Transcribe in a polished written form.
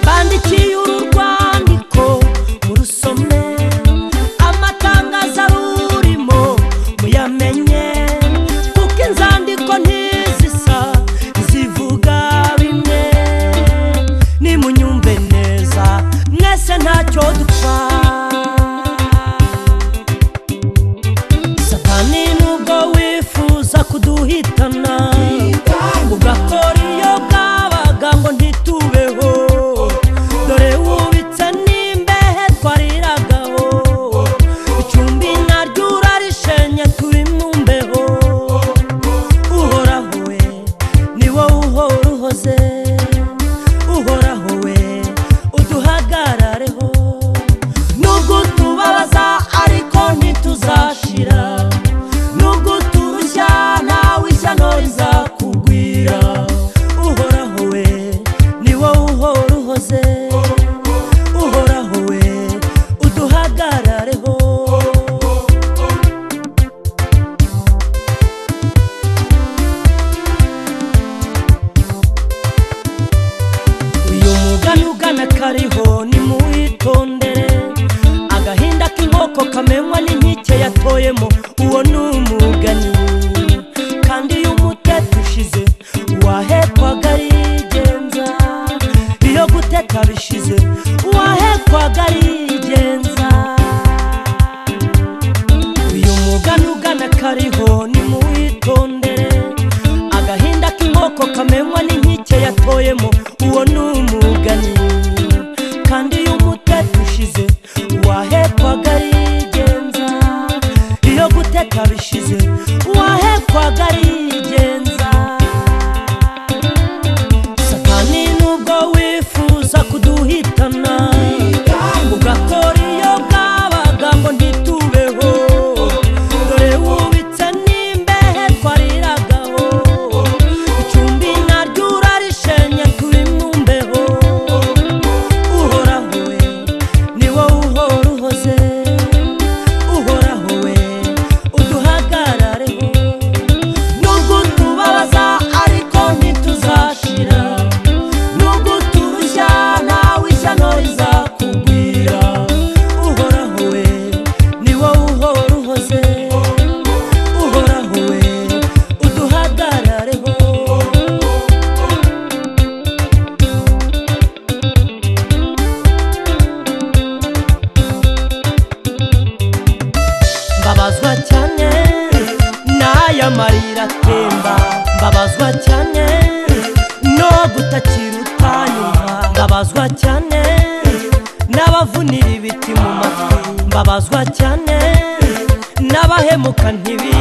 bandikiye urwandiko murusome amatangazo rurimo muyamenye kuko inzandiko ntizisa zivuga bimwe nimunyumve neza mwese ntacyo dupfa Satani nubwo wifuza kuduhitana ugakora iyo bwabaga ngo ntitubeho dore wubitse n'imbehe twariragaho icumbi naryo urarishenye turi mu mbeho uhoraho we ni wowe uhora uhoze uhoraho we uduhagarareho nubwo tubabaza ariko ntituzashira nubwo turushya nawe ishyano rizakugwira uhoraho we ni wowe uhora uhoze uhoraho we uduhagarareho uyu mugani ugana kariho nimuwitondere agahinda k'inkoko kamenywa n'inkike yatoyemo uwo ni umugani kandi iyo umutete ushize uwahekwaga arigenza iyo guteka bishize uwahekwaga arigenza uyu mugani ugana kariho nimuwitondere agahinda k'inkoko kamenywa n'inkike yatoyemo uwo ni umugani kandi iyo umutete ushize uwahekwaga arigenza iyo guteka bishize uwahekwaga arigenza Satani nubwo wifuza kuduhitana ugakora iyo bwabaga ngo ntitubeho dore wubitse n'imbehe twariragaho icumbi naryo urarishenye turi mu mbeho uhoraho we ni wowe uhora uhoze uhoraho we uduhagarareho nubwo tubabaza ariko ntituzashira nubwo turushya nawe ishyano rizakugwira uhoraho we ni wowe uhora uhoze uhoraho we uduhagarareho mbabazwa cyane n'aya marira atemba mbabazwa cyane no gutakira utanyumva mbabazwa cyane n'abavunira ibiti mu matwi mbabazwa cyane n'abahemuka ntibi